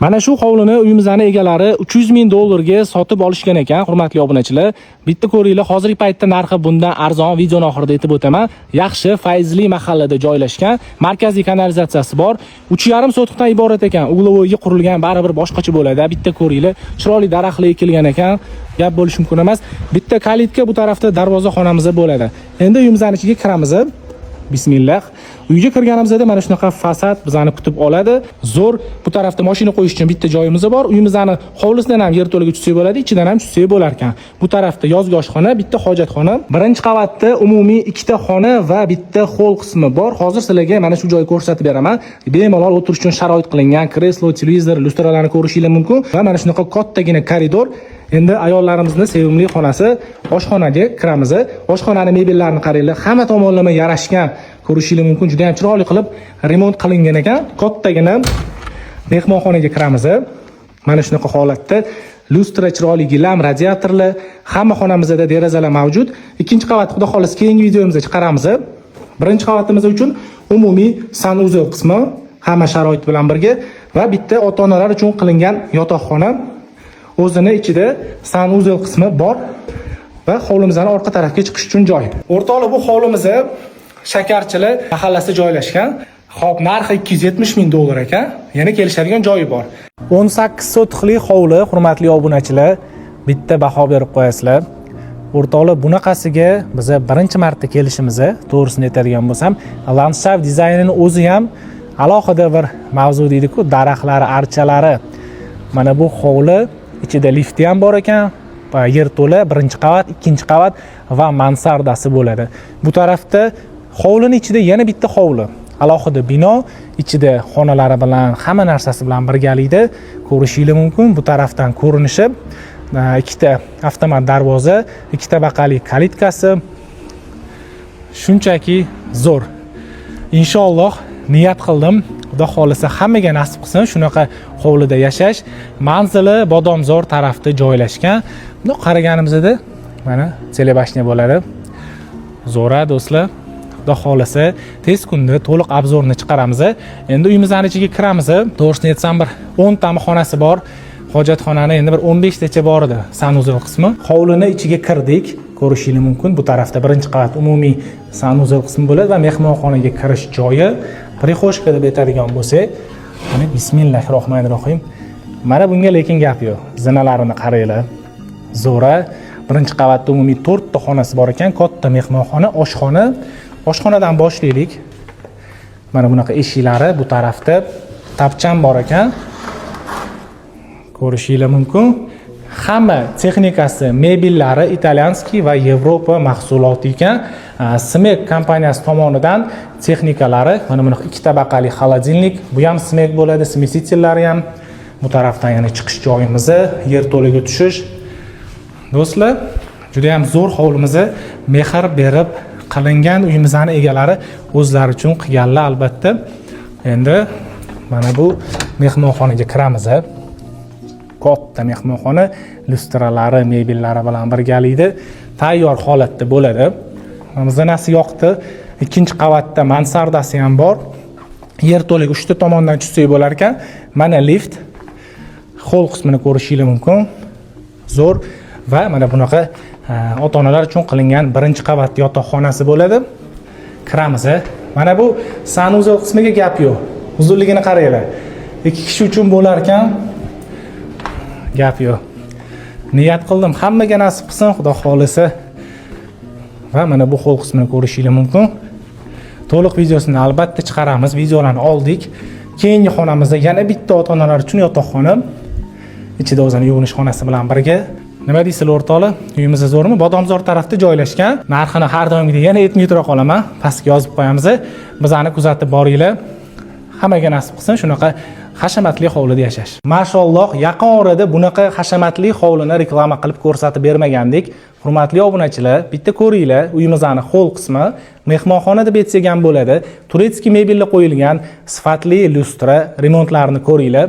Mana shu hovlini uyimizning egalari 300 ming dollarga sotib olishgan ekan, hurmatli obunachilar. Bitta ko'ringlar, hozirgi paytda narxi bundan arzon, videoni oxirida aytib o'taman. Yaxshi, fayzli mahallada joylashgan, markaziy kanalizatsiyasi bor. 3,5 sotixdan iborat ekan. Uglovoyga qurilgan, baribir boshqacha bo'ladi. Bitta ko'ringlar, chiroyli daraxtlar ekilgan ekan. Gap bo'lishi mumkin emas. Bitta kalitka bu tarafda darvozaxonamiz bo'ladi. Endi uyimizning ichiga kiramiz. Bismillah. Uyga kirganimizda mana shunaqa fasad bizani kutib oladi. Zo'r. Bu tarafda mashina qo'yish uchun bitta joyimiz bor. Uyimizning hovlisidan ham yerto'laga tushsak bo'ladi, ichidan ham tushsak bo'lar ekan. Bu tarafda yozgi oshxona, bitta hojatxona, birinchi qavatda umumiy ikkita xona va bitta hol qismi bor. Hozir sizlarga mana shu joyni ko'rsatib beraman. Bemalol o'tirish uchun sharoit qilingan, kreslo, televizor, lustralarni ko'rishingiz mumkin va mana shunaqa kattagina koridor. Endi ayollarimizning sevimli xonasi, oshxonaga kiramiz. Oshxonaning mebellarini qaranglar, hamma tomonlama yarashgan, ko'rishingiz mumkin. Juda ham chiroyli qilib remont qilingan ekan. Kattagina mehmonxonaga kiramiz. Mana shunaqa holatda lustra, chiroyli gilam, radiatorlar, hamma xonamizda derazalar mavjud. Ikkinchi qavat xudo xolos keyingi videomizda chiqaramiz. Birinchi qavatimiz uchun umumiy sanuzel qismi, hamma sharoit bilan birga va bitta ota-onalar uchun qilingan yotoqxona. O'zini ichida sanuzel qismi bor va hovlimizning orqa tarafiga chiqish uchun joy. O'rtoqlar, bu hovlimiz Shakarchilar mahallasida joylashgan. Xo'p, narxi 270 ming dollar ekan. Yana kelishadigan joyi bor. 18 sotixli hovli, hurmatli obunachilar, bitta baho berib qo'yasizlar. O'rtoqlar, bunaqasiga biz birinchi marta kelishimiz, to'g'risini aytadigan bo'lsam, landshaft dizaynining o'zi ham alohida bir mavzu deydi-ku, daraxtlari, archalari. Mana bu hovli ichida lift ham bor ekan, yerto'la, birinchi qavat, ikkinchi qavat va mansardasi bo'ladi. Bu tarafda hovlining ichida yana bitta hovli, alohida bino, ichida xonalari bilan, hamma narsasi bilan birgalikda ko'rishingiz mumkin. Bu tarafdan ko'rinishi ikkita avtomat darvoza, ikkita tabaqali kalitkasi. Shunchaki zo'r. Inshaalloh niyat qildim, Xudo xolisa hammaga nasib qilsin shunaqa hovlida yashash. Manzili Bodomzor tarafda joylashgan. Buni qaraganimizda mana telebashnya bo'ladi. Zo'ra do'stlar. Xudo xolisa tez kunda to'liq obzorni chiqaramiz. Endi uyimizning ichiga kiramiz. To'g'risini aytsam bir 10 ta xonasi bor. Hojatxonani endi bir 15 tacha bor edi, sanuzel qismi. Hovlining ichiga kirdik. Ko'rishingiz mumkin. Bu tarafda birinchi qavat umumiy sanuzel qismi bo'ladi va mehmonxonaga kirish joyi. Prixoshka deb aytadigan bo'lsak, mana bismillahirrohmanirrohim. Mana bunga lekin gap yo'q. Zinalarini qaranglar. Zo'ra. Birinchi qavatda umumiy 4 ta xonasi bor ekan, katta mehmonxona, oshxona. Oshxonadan boshlaylik. Mana bunaqa eshiklari bu tarafda tapchan bor ekan. Ko'rishingiz mumkin. Hamma texnikasi, mebellari italyanskiy va Yevropa mahsuloti ekan. Smek kompaniyasi tomonidan texnikalari, mana bunaqa ikki tabaqali xolodilnik, bu ham Smek bo'ladi, smesitellari ham. Bu tarafdan yana chiqish joyimiz, yerto'laga tushish. Do'stlar, juda ham zo'r hovlimizni mehr berib qilingan uyimizning egalari o'zlari uchun qilganlar albatta. Endi mana bu mehmonxonaga kiramiz. Katta mehmonxona, lustralari, mebellari bilan birgalikda tayyor holatda bo'ladi. Bizga nasi yoqdi. Ikkinchi qavatda mansardasi ham bor. Yerto'laga 3 ta tomondan tushsak bo'lar ekan. Mana lift. Hol qismini ko'rishingiz mumkin. Zo'r va mana bunaqa ota-onalar uchun qilingan birinchi qavat yotoqxonasi bo'ladi. Kiramiz. Mana bu sanuzel qismiga gap yo'q. Uzunligini qaranglar. 2 kishi uchun bo'lar ekan. Gap yo'q. Niyat qildim, hammaga nasib qilsin, Xudo xolisa. Va mana bu hol qismini ko'rishingiz mumkin. To'liq videosini albatta chiqaramiz. Videolarni oldik. Keyingi xonamizda yana bitta ota-onalar uchun yotoqxona. Ichida o'zining yuvinish xonasi bilan birga. Nima deysizlar o'rtoqlar? Uyimiz zo'rmi? Bodomzor tarafda joylashgan. Narxini har doimgidek yana aytmaytira qolaman. Pastga yozib qo'yamiz. Bizani kuzatib boringlar. Hammaga nasib qilsin shunaqa hashamatli hovlida yashash. Mashalloh, yaqin orada bunaqa hashamatli hovlini reklama qilib ko'rsatib bermagandik. Hurmatli obunachilar, bitta ko'ringlar, uyimizning hol qismi mehmonxona deb aytsak ham bo'ladi. Turetskiy mebellar qo'yilgan, sifatli lustra, remontlarini ko'ringlar.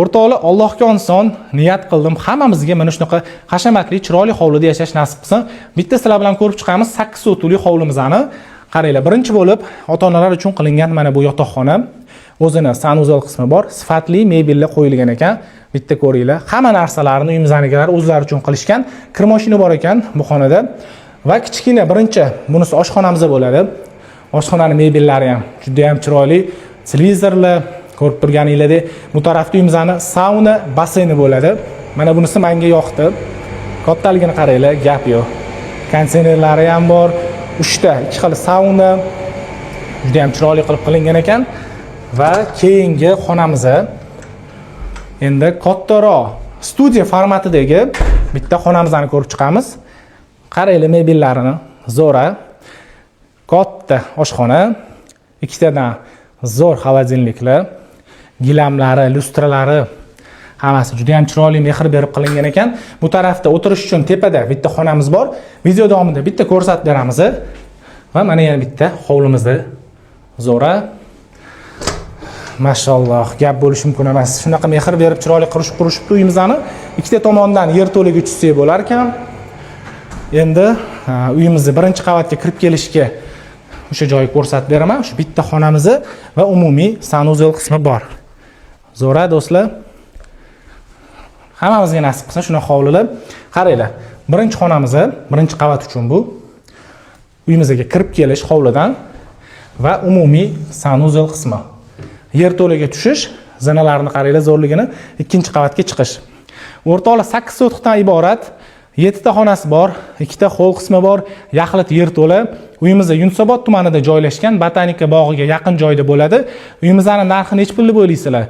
O'rtoqlar, Allohga oson niyat qildim, hammamizga mana shunaqa hashamatli, chiroyli hovlida yashash nasib qilsin. Bitta sizlar bilan ko'rib chiqamiz 8 sotuli hovlimizni. Qaranglar, birinchi bo'lib ota-onalar uchun qilingan mana bu yotoqxona. o'zini sanuzel qismi bor, sifatli mebellar qo'yilgan ekan. Bitta ko'ringlar. Hamma narsalarni uyimizdagilar o'zlari uchun qilishgan. Kir moshina bor ekan bu xonada. Va kichkina birinchi bunisi oshxonamiz bo'ladi. Oshxonaning mebellari ham juda ham chiroyli. Televizorlar ko'rib turganinglardek, bu tarafda uyimizning sauna basseyni bo'ladi. Mana bunisi menga yoqdi. Kattaligini qaranglar, gap yo'q. Konditsionerlari ham bor. 3 ta, 2 xil sauna. Juda ham chiroyli qilib qilingan ekan. Va keyingi xonamiz endi kattaroq studiya formatidagi bitta xonamizni ko'rib chiqamiz. Qaranglar mebellarini, zo'ra. Katta oshxona, ikkitadan zo'r xolodilniklar, gilamlari, lustralari hammasi juda ham chiroyli mehr berib qilingan ekan. Bu tarafda o'tirish uchun tepada bitta xonamiz bor. Video davomida bitta ko'rsatib beramiz. Va mana yana bitta hovlimizni zo'ra. Mashalloh, gap bo'lishi mumkin emas. Shunaqa mehr berib chiroyli qurishibdi uyimizni. Ikkita tomondan yerto'laga tushsak bo'lar ekan. Endi uyimizni birinchi qavatga kirib kelishga o'sha joyni ko'rsatib beraman. Shu bitta xonamiz va umumiy sanuzel qismi bor. Zo'ra do'stlar. Hammamizga nasib qilsa shuna hovlilar. Qaranglar. Birinchi xonamiz, birinchi qavat uchun bu. Uyimizga kirib kelish hovlidan va umumiy sanuzel qismi. Yerto'laga tushish, zinalarni qaranglar zo'rligini, ikkinchi qavatga chiqish. O'rtoqlar 8 sotixdan iborat 7 ta xonasi bor, 2 ta xo'l qismi bor, yaxlit yerto'la. Uyimiz Yunusobod tumanida joylashgan, Botanika bog'iga yaqin joyda bo'ladi. Uyimizning narxi nech pul deb o'ylaysizlar?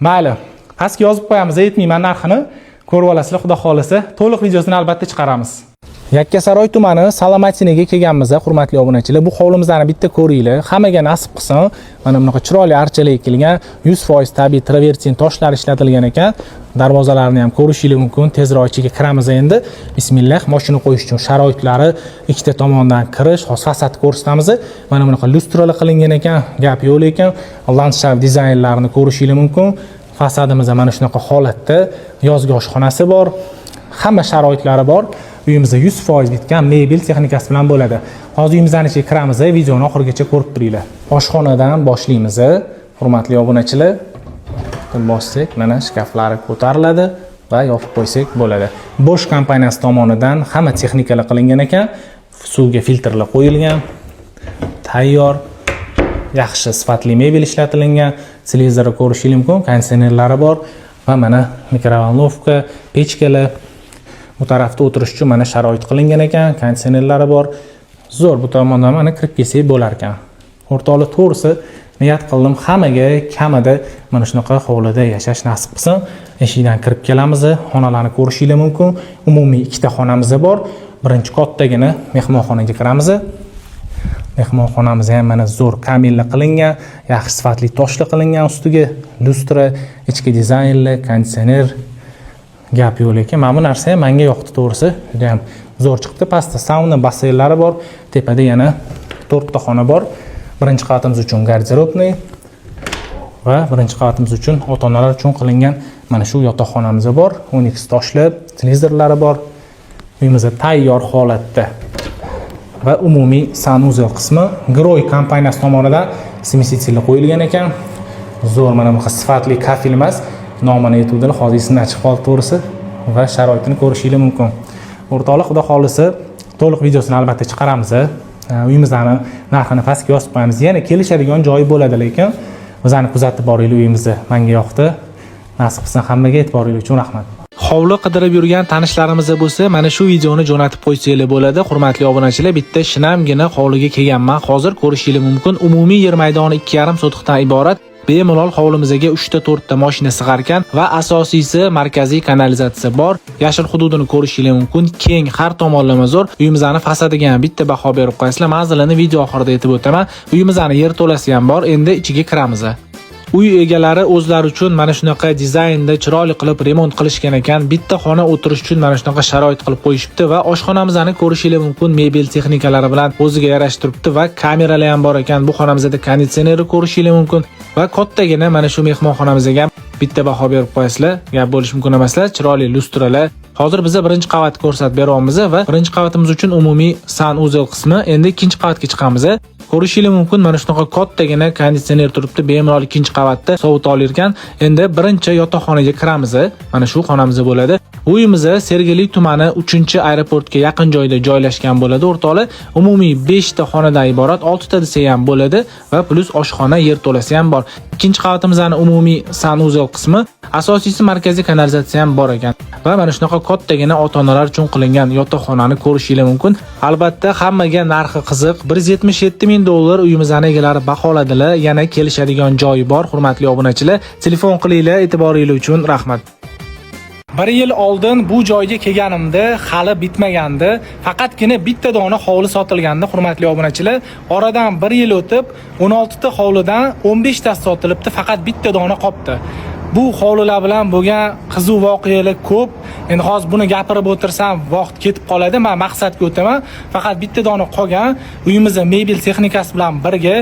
Mayli, pastga yozib qo'yamiz, aytmayman narxini. Ko'rib olasizlar, xudo xolisa. To'liq videosini albatta chiqaramiz. Yakkasaroy tumani Salomatinaga kelganmiz, hurmatli obunachilar. Bu hovlimizni bitta ko'ringlar. Hammaga nasib qilsin. Mana bunaqa chiroyli archalar ekilgan, 100% tabiiy travertin toshlar ishlatilgan ekan. Darvozalarni ham ko'rishingiz mumkin. Tezroq ichiga kiramiz endi. Bismillah, mashina qo'yish uchun sharoitlari, ikkita tomondan kirish, fasad ko'rsatamiz. Mana bunaqa lustralar qilingan ekan, gap yo'q ekan. Landshaft dizaynlarini ko'rishingiz mumkin. Fasadimiz mana shunaqa holatda, yozgi oshxonasi bor. Hamma sharoitlari bor. Uyimizda 100% bitgan mebel texnikasi bilan bo'ladi. Hozir uyimizning ichiga kiramiz, videoni oxirigacha ko'rib turinglar. Oshxonadan boshlaymiz, hurmatli obunachilar. Bossak, mana shkaflari ko'tariladi va yopib qo'ysak bo'ladi. Bosch kompaniyasi tomonidan hamma texnikalar qilingan ekan. Suvga filtrlar qo'yilgan. Tayyor. Yaxshi sifatli mebel ishlatilgan. Televizor ko'rishingiz mumkin, konditsionerlari bor va mana mikrovolnovka, pechkalar. Bu tarafda o'tirish uchun mana sharoit qilingan ekan, konditsionerlari bor. Zo'r, bu tomondan mana kirib kelsak bo'lar ekan. O'rtoqlar, to'g'risi niyat qildim hammaga kamida mana shunaqa hovlida yashash nasib qilsin. Eshikdan kirib kelamiz, xonalarni ko'rishingiz mumkin. Umumiy ikkita xonamiz bor. Birinchi kattagina mehmonxonaga kiramiz. Mehmonxonamiz ham mana zo'r kamilla qilingan, yaxshi sifatli toshlar qilingan, ustiga lustra, ichki dizaynlar, konditsioner, gap yo'q ekan. Mana bu narsa ham menga yoqdi to'g'risi. Juda ham zo'r chiqdi. Pastda sauna basseynlari bor, tepada yana 4 ta xona bor. Birinchi qavatimiz uchun garderobniy va birinchi qavatimiz uchun ota-onalar uchun qilingan mana shu yotoqxonamiz bor. 12 toshli, televizorlari bor. Uyimizda tayyor holatda. Va umumiy sanuzel qismi Groy kompaniyasi tomonidan simisitsiyalar qo'yilgan ekan. Zo'r, mana bu sifatli kafel emas, nomini aytuvdilar, hozir esimdan chiqib qoldi to'g'risi va sharoitini ko'rishingiz mumkin. O'rtoqlar, xudo xolisa to'liq videosini albatta chiqaramiz. Uyimizning narxini pastga yozib qo'yamiz. Yana kelishadigan joyi bo'ladi, lekin o'zini kuzatib boringlar uyimizni. Menga yoqdi. Nasib qilsa hammaga e'tiboringiz uchun rahmat. Hovli qidirib yurgan tanishlarimiz bo'lsa, mana shu videoni jo'natib qo'ysanglar bo'ladi. Hurmatli obunachilar, bitta shinamgina hovliga kelganman. Hozir ko'rishingiz mumkin. Umumiy yer maydoni 2,5 sotixdan iborat. Bemalol hovlimizga 3 ta 4 ta mashina sig'arkan va asosiysi markaziy kanalizatsiya bor. Yashil hududini ko'rishingiz mumkin. Keng, har tomonlama zo'r. Uyimizning fasadiga ham bitta baho berib qo'yasizlar. Manzilini video oxirida aytib o'taman. Uyimizning yerto'lasi ham bor. Endi ichiga kiramiz. Uy egalari o'zlari uchun mana shunaqa dizaynda chiroyli qilib remont qilishgan ekan. Bitta xona o'tirish uchun mana shunaqa sharoit qilib qo'yishibdi va oshxonamizni ko'rishingiz mumkin. Mebel texnikalari bilan o'ziga yarashtiribdi va kameralar ham bor ekan. Bu xonamizda konditsionerni ko'rishingiz mumkin va kattagina mana shu mehmonxonamizga ham bitta baho berib qo'yasizlar. Gap bo'lishi mumkin emaslar. Chiroyli lustralar. Hozir biz birinchi qavatni ko'rsatib beryapmiz va birinchi qavatimiz uchun umumiy sanuzel qismi. Endi ikkinchi qavatga chiqamiz. Ko'rishingiz mumkin, mana shunaqa kattagina konditsioner turibdi, bemalol ikkinchi qavatda sovuta olar ekan. Endi birinchi yotoqxonaga kiramiz. Mana shu xonamiz bo'ladi. Uyimiz Sergeli tumani 3-aeroportga yaqin joyda joylashgan bo'ladi. O'rtoqlar, umumiy 5 ta xonadan iborat, 6 ta desa ham bo'ladi va plus oshxona, yerto'lasi ham bor. Ikkinchi qavatimizning umumiy sanuzel qismi, asosiysi markaziy kanalizatsiya ham bor ekan. Va mana shunaqa kattagina ota-onalar uchun qilingan yotoqxonani ko'rishingiz mumkin. Albatta, hammaga narxi qiziq. $177,000 uyimizning egalari baholadilar. Yana kelishadigan joyi bor, hurmatli obunachilar. Telefon qilinglar, e'tiboringiz uchun rahmat. 1 yil oldin bu joyga kelganimda hali bitmagandi. Faqatgina bitta dona hovli sotilgandi, hurmatli obunachilar. Oradan 1 yil o'tib 16 ta hovlidan 15 tasi sotilibdi, faqat bitta dona qolibdi. Bu hovlilar bilan bo'lgan qiziq voqealar ko'p. Endi hozir buni gapirib o'tirsam vaqt ketib qoladi. Men maqsadga o'taman. Faqat bitta dona qolgan. Uyimizda mebel texnikasi bilan birga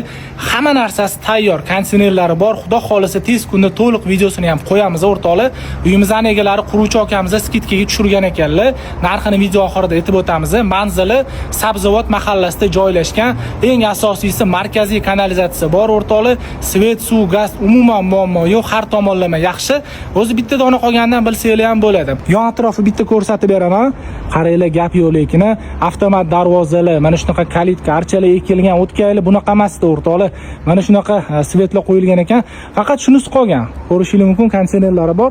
hamma narsasi tayyor, konditsionerlari bor. Xudo xolisa tez kunda to'liq videosini ham qo'yamiz o'rtoqlar. Uyimizning egalari quruvchi akamiz skidkaga tushirgan ekanlar. Narxini video oxirida aytib o'tamiz. Manzili Sabzavod mahallasida joylashgan. Eng asosiysi markaziy kanalizatsiya bor o'rtoqlar. Svet, suv, gaz umuman muammo yo'q, har tomonlama yaxshi. O'zi bitta dona qolgandan bilsanglar ham bo'ladi. Yon atrofi bitta ko'rsatib beraman. Qaranglar, gap yo'q lekin avtomat darvozalar, mana shunaqa kalitka, archalar ekilgan, o'tkaylar bunaqa emasdi o'rtoqlar. Mana shunaqa svetlar qo'yilgan ekan. Faqat shunisi qolgan. Ko'rishingiz mumkin, konditsionerlari bor.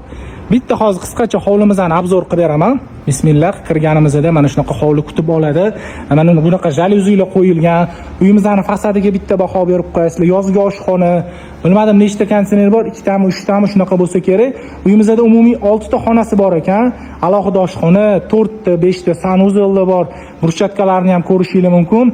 Bitta hozir qisqacha hovlimizni obzor qilib beraman. Bismillah, kirganimizda mana shunaqa hovli kutib oladi. Mana bunaqa jalyuzilar qo'yilgan. Uyimizning fasadiga bitta baho berib qo'yasizlar. Yozgi oshxona, bilmadim nechta konditsioner bor, 2 tami, 3 tami shunaqa bo'lsa kerak. Uyimizda umumiy 6 ta xonasi bor ekan. Alohida oshxona, 4 ta, 5 ta sanuzellar bor. Burchatkalarni ham ko'rishingiz mumkin.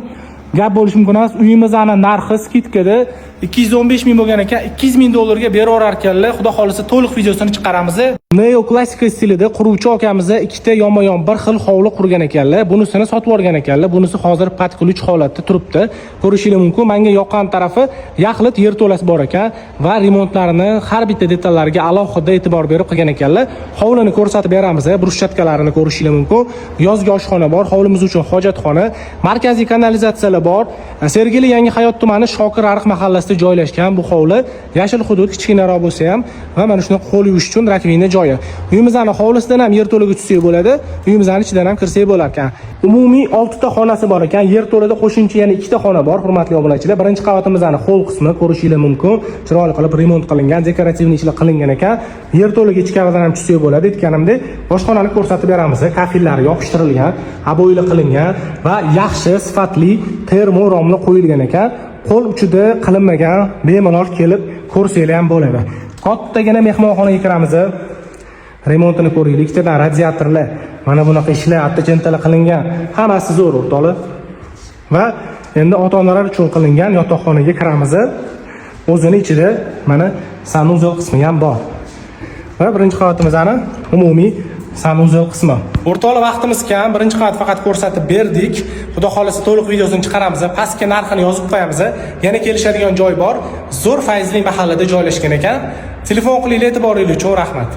Gap bo'lishi mumkin emas. Uyimizning narxi skidkada 215 ming bo'lgan ekan, $200,000 ga berib orar ekanlar. Xudo xolisa to'liq videosini chiqaramiz. Neoklassika stilida quruvchi akamiz 2 ta yonma-yon bir xil hovli qurgan ekanlar. Bunisini sotib olgan ekanlar. Bunisi hozir patkulch holatda turibdi. Ko'rishingiz mumkin. Menga yoqqan tarafi yaxlit yerto'lasi bor ekan va remontlarini har bitta detallariga alohida e'tibor berib qilgan ekanlar. Hovlini ko'rsatib beramiz. Bruschatkalarini ko'rishingiz mumkin. Yozgi oshxona bor, hovlimiz uchun hojatxona, markaziy kanalizatsiyalar bor. Sergeli Yangi hayot tumani Shokir Ariq mahallasida joylashgan bu hovli. Yashil hudud, kichkinaroq bo'lsa ham va mana shuni qo'l yuvish uchun rakvina joyi. Uyimizning hovlisidan ham yerto'laga tushsak bo'ladi, uyimizning ichidan ham kirsak bo'lar ekan. Umumiy 6 ta xonasi bor ekan. Yerto'lada qo'shimcha yana 2 ta xona bor, hurmatli obunachilar. Birinchi qavatimizning hol qismi ko'rishingiz mumkin. Chiroyli qilib remont qilingan, dekorativ ishlar qilingan ekan. Yerto'laga ichkaridan ham tushsak bo'ladi. Aytganimdek, boshqonani ko'rsatib beramiz. Kafillari yopishtirilgan, aboylar qilingan va yaxshi sifatli termo romlar qo'yilgan ekan. Qo'l uchida qilinmagan, bemalol kelib ko'rsanglar ham bo'ladi. Kattagina mehmonxonaga kiramiz. Remontini ko'raylik. Ikkitadan radiatorlar, mana bunaqa ishlar, attachentalar qilingan. Hammasi zo'r o'rtoqlar. Va endi ota-onalar uchun qilingan yotoqxonaga kiramiz. O'zini ichida mana sanuzel qismi ham bor. Va birinchi qavatimizning umumiy sanuzel qismi. O'rtoqlar, vaqtimiz kam. Birinchi qavat faqat ko'rsatib berdik. Xudo xolasa to'liq videosini chiqaramiz. Pastga narxini yozib qo'yamiz. Yana kelishadigan joy bor. Zo'r fayzli mahallada joylashgan ekan. Telefon qilinglar, e'tiboringiz uchun rahmat.